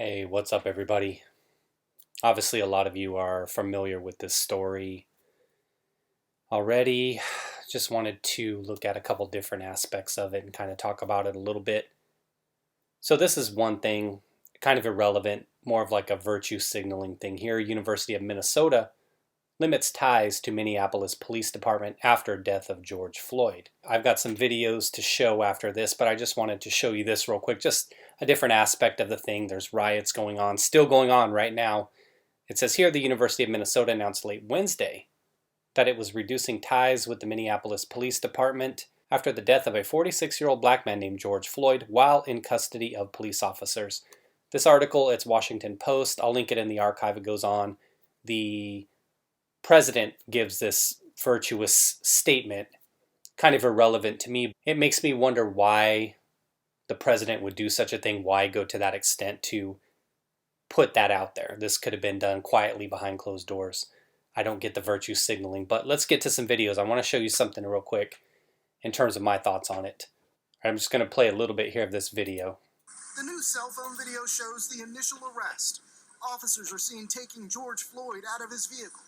Hey, what's up, everybody? Obviously, a lot of you are familiar with this story already. Just wanted to look at a couple different aspects of it and kind of talk about it a little bit. So this is one thing, kind of irrelevant, more of like a virtue signaling thing here. University of Minnesota limits ties to Minneapolis Police Department after death of George Floyd. I've got some videos to show after this, but I just wanted to show you this real quick, just a different aspect of the thing. There's riots going on, still going on right now. It says here the University of Minnesota announced late Wednesday that it was reducing ties with the Minneapolis Police Department after the death of a 46-year-old black man named George Floyd while in custody of police officers. This article, it's Washington Post. I'll link it in the archive. It goes on. The president gives this virtuous statement, kind of irrelevant to me. It makes me wonder why the president would do such a thing, why go to that extent to put that out there. This could have been done quietly behind closed doors. I don't get the virtue signaling, but let's get to some videos. I want to show you something real quick in terms of my thoughts on it. I'm just going to play a little bit here of this video. The new cell phone video shows the initial arrest. Officers are seen taking George Floyd out of his vehicle.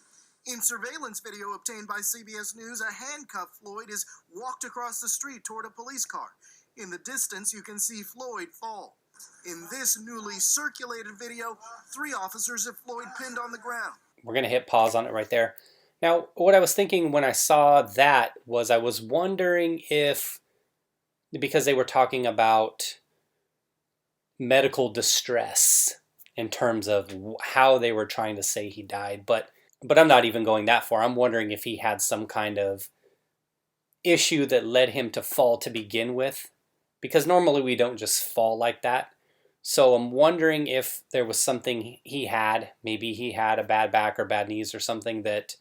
In surveillance video obtained by CBS News, a handcuffed Floyd is walked across the street toward a police car. In the distance, you can see Floyd fall. In this newly circulated video, 3 officers have Floyd pinned on the ground. We're going to hit pause on it right there. Now, what I was thinking when I saw that was I was wondering if, because they were talking about medical distress in terms of how they were trying to say he died, but I'm not even going that far. I'm wondering if he had some kind of issue that led him to fall to begin with, because normally we don't just fall like that. So I'm wondering if there was something he had. Maybe he had a bad back or bad knees or something that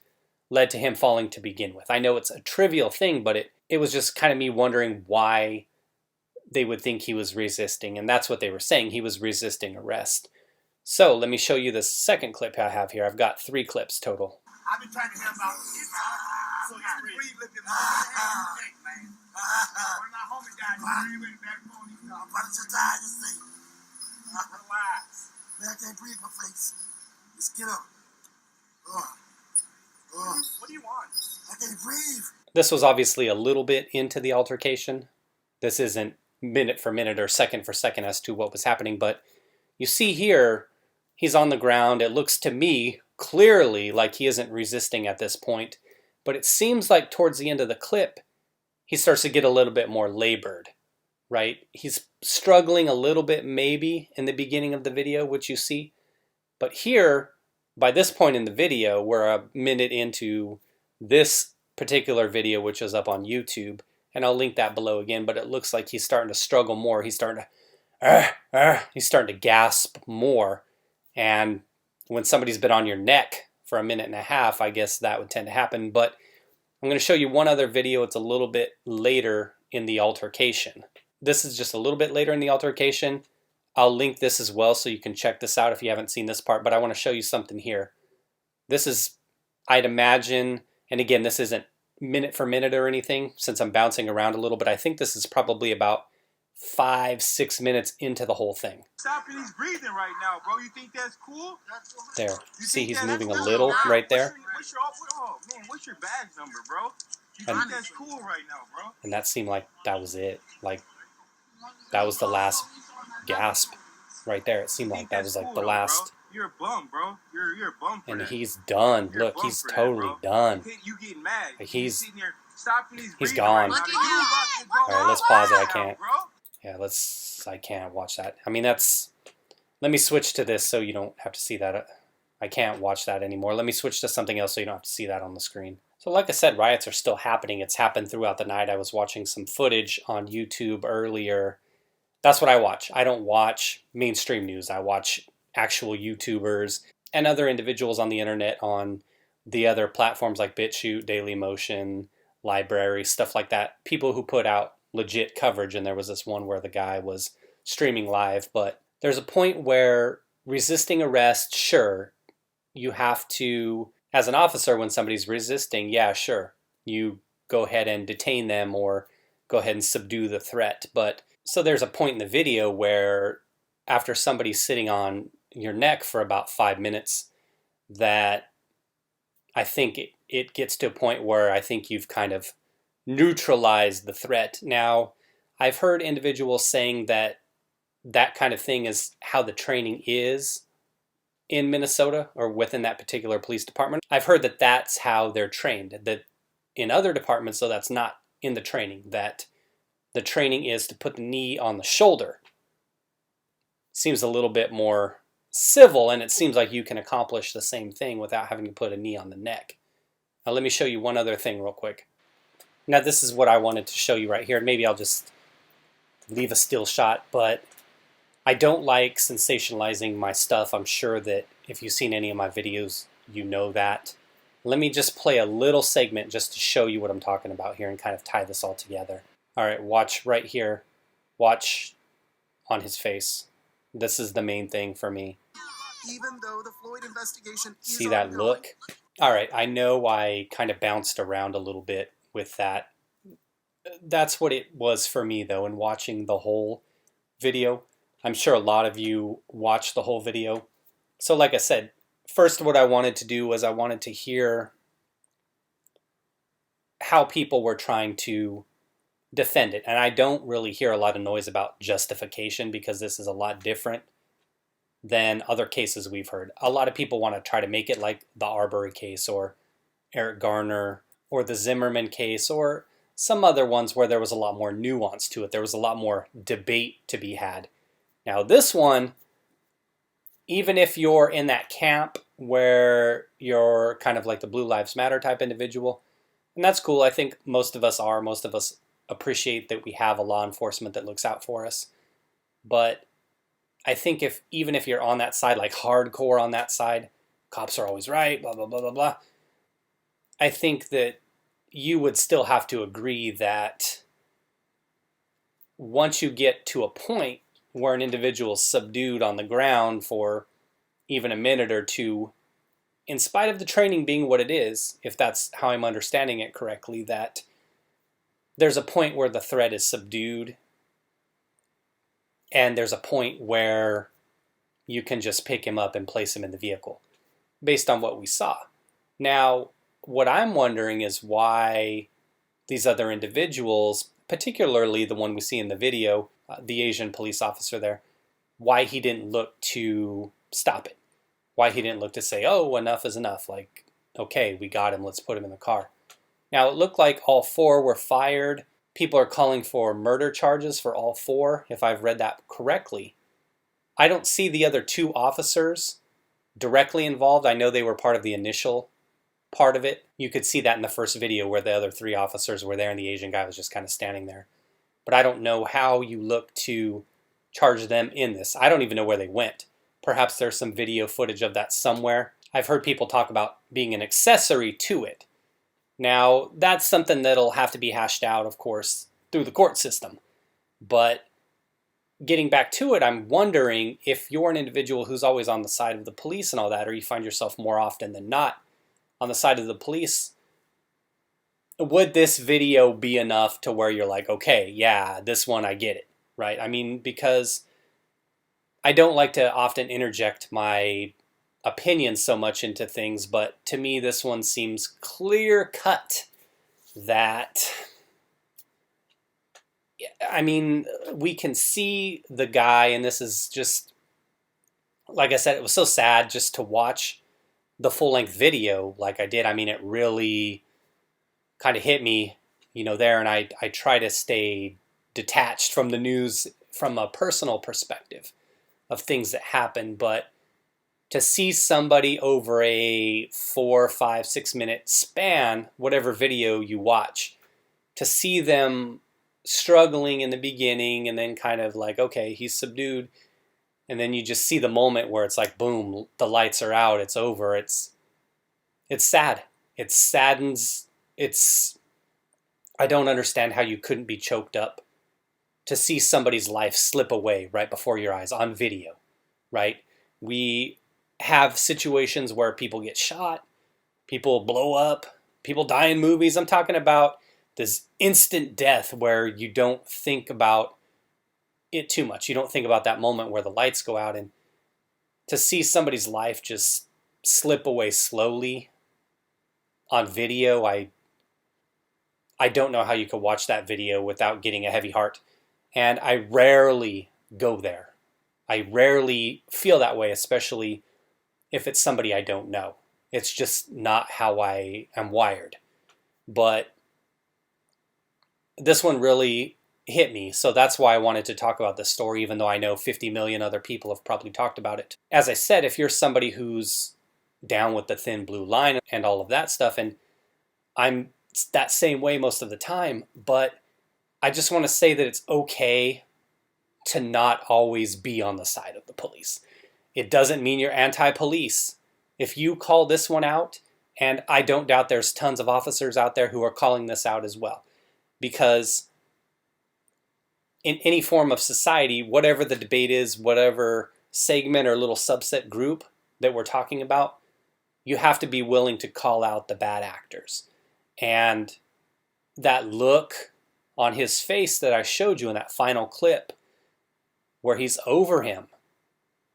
led to him falling to begin with. I know it's a trivial thing, but it was just kind of me wondering why they would think he was resisting. And that's what they were saying. He was resisting arrest. So let me show you the second clip I have here. I've got 3 clips total. I've been trying to help out. So you breathe, lift your man. One of my homies died. You breathe back on these. I'm about to die to see. Relax. Man, I can't breathe my face. Just get up. What do you want? I can't breathe. This was obviously a little bit into the altercation. This isn't minute for minute or second for second as to what was happening, but you see here, he's on the ground. It looks to me clearly like he isn't resisting at this point, but it seems like towards the end of the clip, he starts to get a little bit more labored, right? He's struggling a little bit maybe in the beginning of the video, which you see. But here, by this point in the video, we're a minute into this particular video, which is up on YouTube, and I'll link that below again, but it looks like he's starting to struggle more. He's starting to gasp more. And when somebody's been on your neck for a minute and a half, I guess that would tend to happen. But I'm going to show you one other video. It's a little bit later in the altercation. This is just a little bit later in the altercation. I'll link this as well so you can check this out if you haven't seen this part. But I want to show you something here. This is, I'd imagine, and again, this isn't minute for minute or anything since I'm bouncing around a little, but I think this is probably about 5-6 minutes into the whole thing. Stopping, he's breathing right now, bro. You think that's cool? There. See, he's moving a little right there. What's your badge number, bro? You think that's cool right now, bro? And that seemed like that was it. Like, that was the last gasp right there. It seemed like that was like the last. You're a bum, bro. You're a bum for and that. He's done. Look, he's totally done. You getting mad. He's He's gone. Right all right, let's pause it. I can't. Yeah, I can't watch that. I mean, let me switch to this so you don't have to see that. I can't watch that anymore. Let me switch to something else so you don't have to see that on the screen. So like I said, riots are still happening. It's happened throughout the night. I was watching some footage on YouTube earlier. That's what I watch. I don't watch mainstream news. I watch actual YouTubers and other individuals on the internet on the other platforms like Butchute, Dailymotion, Library, stuff like that. People who put out legit coverage, and there was this one where the guy was streaming live. But there's a point where resisting arrest, sure, you have to, as an officer, when somebody's resisting, yeah, sure, you go ahead and detain them or go ahead and subdue the threat. But so there's a point in the video where after somebody's sitting on your neck for about 5 minutes that I think it gets to a point where I think you've kind of neutralized the threat. Now, I've heard individuals saying that that kind of thing is how the training is in Minnesota or within that particular police department. I've heard that that's how they're trained, that in other departments, though, that's not in the training, that the training is to put the knee on the shoulder. Seems a little bit more civil, and it seems like you can accomplish the same thing without having to put a knee on the neck. Now let me show you one other thing real quick. Now this is what I wanted to show you right here. Maybe I'll just leave a still shot, but I don't like sensationalizing my stuff. I'm sure that if you've seen any of my videos, you know that. Let me just play a little segment just to show you what I'm talking about here and kind of tie this all together. All right, watch right here. Watch on his face. This is the main thing for me. Even though the Floyd investigation is See that ongoing, look? All right, I know I kind of bounced around a little bit with that. That's what it was for me, though, in watching the whole video. I'm sure a lot of you watched the whole video. So like I said, first what I wanted to do was I wanted to hear how people were trying to defend it. And I don't really hear a lot of noise about justification because this is a lot different than other cases we've heard. A lot of people want to try to make it like the Arbery case or Eric Garner or the Zimmerman case or some other ones where there was a lot more nuance to it. There was a lot more debate to be had. Now this one, even if you're in that camp where you're kind of like the Blue Lives Matter type individual, and that's cool, I think most of us are, most of us appreciate that we have a law enforcement that looks out for us. But I think even if you're on that side, like hardcore on that side, cops are always right, blah, blah, blah, blah, blah. I think that you would still have to agree that once you get to a point where an individual is subdued on the ground for even a minute or two, in spite of the training being what it is, if that's how I'm understanding it correctly, that there's a point where the threat is subdued and there's a point where you can just pick him up and place him in the vehicle based on what we saw. Now, what I'm wondering is why these other individuals, particularly the one we see in the video, the Asian police officer there, why he didn't look to stop it. Why he didn't look to say, oh, enough is enough. Like, okay, we got him. Let's put him in the car. Now, it looked like all four were fired. People are calling for murder charges for all four, if I've read that correctly. I don't see the other two officers directly involved. I know they were part of the initial part of it. You could see that in the first video where the other three officers were there and the Asian guy was just kind of standing there. But I don't know how you look to charge them in this. I don't even know where they went. Perhaps there's some video footage of that somewhere. I've heard people talk about being an accessory to it. Now, that's something that'll have to be hashed out, of course, through the court system. But getting back to it, I'm wondering if you're an individual who's always on the side of the police and all that, or you find yourself more often than not on the side of the police, would this video be enough to where you're like, okay, yeah, this one, I get it, right? I mean, because I don't like to often interject my opinions so much into things, but to me, this one seems clear cut that, I mean, we can see the guy, and this is just, like I said, it was so sad just to watch the full-length video like I did. I mean, it really kind of hit me, there, and I try to stay detached from the news from a personal perspective of things that happen, but to see somebody over a 4, 5, 6 minute span, whatever video you watch, to see them struggling in the beginning and then kind of like, okay, he's subdued, and then you just see the moment where it's like, boom, the lights are out, it's over. It's sad. It saddens. I don't understand how you couldn't be choked up to see somebody's life slip away right before your eyes on video, right? We have situations where people get shot, people blow up, people die in movies. I'm talking about this instant death where you don't think about it too much. You don't think about that moment where the lights go out, and to see somebody's life just slip away slowly on video, I don't know how you could watch that video without getting a heavy heart. And I rarely go there. I rarely feel that way, especially if it's somebody I don't know. It's just not how I am wired. But this one really hit me, so that's why I wanted to talk about this story, even though I know 50 million other people have probably talked about it. As I said, if you're somebody who's down with the thin blue line and all of that stuff, and I'm that same way most of the time, but I just want to say that it's okay to not always be on the side of the police. It doesn't mean you're anti-police. If you call this one out, and I don't doubt there's tons of officers out there who are calling this out as well, because in any form of society, whatever the debate is, whatever segment or little subset group that we're talking about, you have to be willing to call out the bad actors. And that look on his face that I showed you in that final clip where he's over him,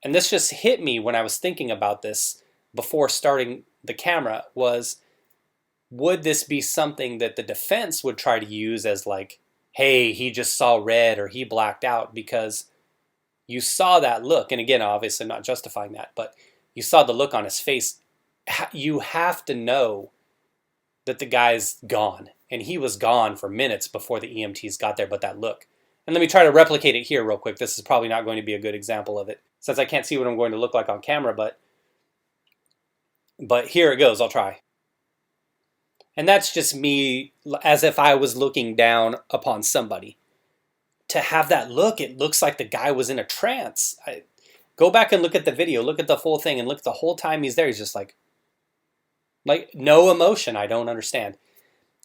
and this just hit me when I was thinking about this before starting the camera, was, would this be something that the defense would try to use as like, hey, he just saw red or he blacked out? Because you saw that look, and again, obviously not justifying that, but you saw the look on his face. You have to know that the guy's gone, and he was gone for minutes before the EMTs got there, but that look. And let me try to replicate it here real quick. This is probably not going to be a good example of it, since I can't see what I'm going to look like on camera, but here it goes. I'll try. And that's just me as if I was looking down upon somebody. To have that look, it looks like the guy was in a trance. Go back and look at the video, look at the full thing, and look the whole time he's there. He's just like no emotion. I don't understand.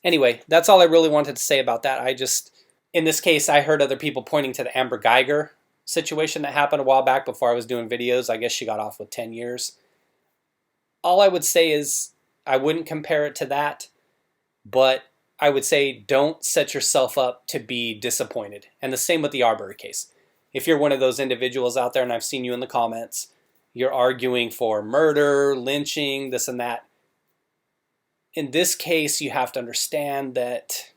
Anyway, that's all I really wanted to say about that. In this case, I heard other people pointing to the Amber Geiger situation that happened a while back before I was doing videos. I guess she got off with 10 years. All I would say is I wouldn't compare it to that, but I would say don't set yourself up to be disappointed. And the same with the Arbery case. If you're one of those individuals out there, and I've seen you in the comments, you're arguing for murder, lynching, this and that. In this case, you have to understand that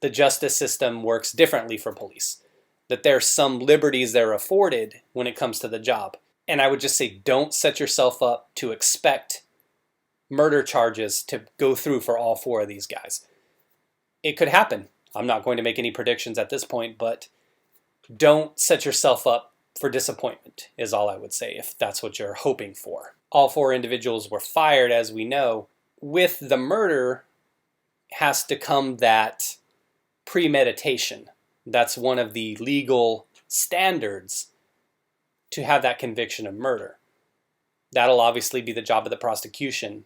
the justice system works differently for police, that there's some liberties they're afforded when it comes to the job. And I would just say don't set yourself up to expect murder charges to go through for all four of these guys. It could happen. I'm not going to make any predictions at this point, but don't set yourself up for disappointment is all I would say, if that's what you're hoping for. All four individuals were fired, as we know. With the murder has to come that premeditation. That's one of the legal standards to have that conviction of murder. That'll obviously be the job of the prosecution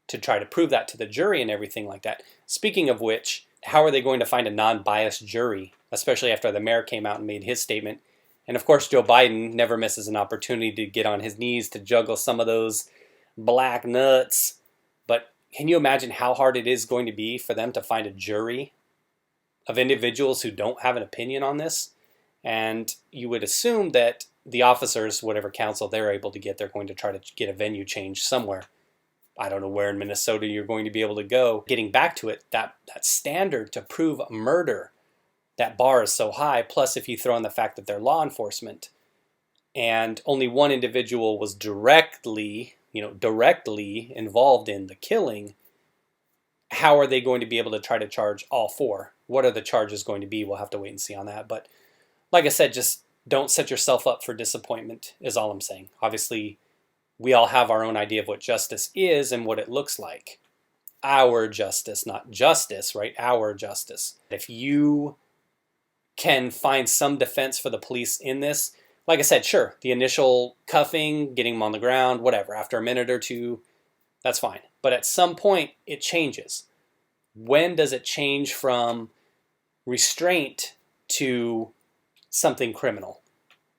to try to prove that to the jury and everything like that. Speaking of which, how are they going to find a non-biased jury, especially after the mayor came out and made his statement? And of course, Joe Biden never misses an opportunity to get on his knees to juggle some of those black nuts. But can you imagine how hard it is going to be for them to find a jury of individuals who don't have an opinion on this? And you would assume that the officers, whatever counsel they're able to get, they're going to try to get a venue change somewhere. I don't know where in Minnesota you're going to be able to go. Getting back to it, that standard to prove murder, that bar is so high. Plus, if you throw in the fact that they're law enforcement and only one individual was directly involved in the killing, how are they going to be able to try to charge all four? What are the charges going to be? We'll have to wait and see on that. But like I said, just don't set yourself up for disappointment is all I'm saying. Obviously, we all have our own idea of what justice is and what it looks like. Our justice, not justice, right? Our justice. If you can find some defense for the police in this, like I said, sure, the initial cuffing, getting them on the ground, whatever, after a minute or two, that's fine. But at some point, it changes. When does it change from restraint to something criminal?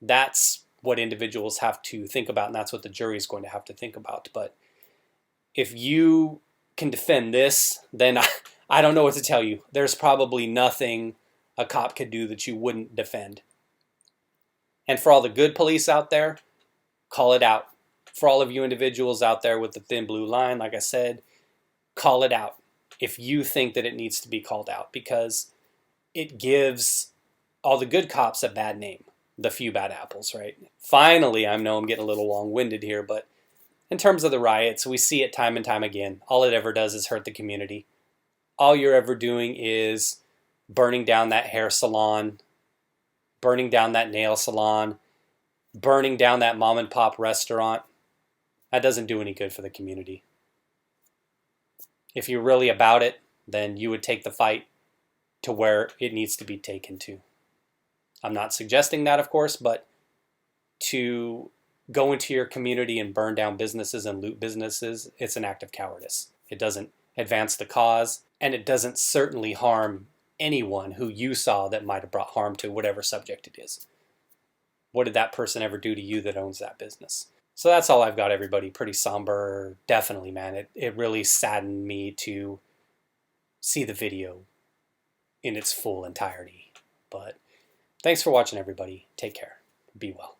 That's what individuals have to think about, and that's what the jury is going to have to think about. But if you can defend this, then I don't know what to tell you. There's probably nothing a cop could do that you wouldn't defend. And for all the good police out there, call it out. For all of you individuals out there with the thin blue line, like I said, call it out if you think that it needs to be called out, because it gives all the good cops a bad name. The few bad apples, right? Finally, I know I'm getting a little long-winded here, but in terms of the riots, we see it time and time again. All it ever does is hurt the community. All you're ever doing is burning down that hair salon, burning down that nail salon, burning down that mom and pop restaurant. That doesn't do any good for the community. If you're really about it, then you would take the fight to where it needs to be taken to. I'm not suggesting that, of course, but to go into your community and burn down businesses and loot businesses, it's an act of cowardice. It doesn't advance the cause, and it doesn't certainly harm anyone who you saw that might have brought harm to whatever subject it is. What did that person ever do to you that owns that business? So that's all I've got, everybody. Pretty somber. Definitely, man. It really saddened me to see the video in its full entirety. But thanks for watching, everybody. Take care. Be well.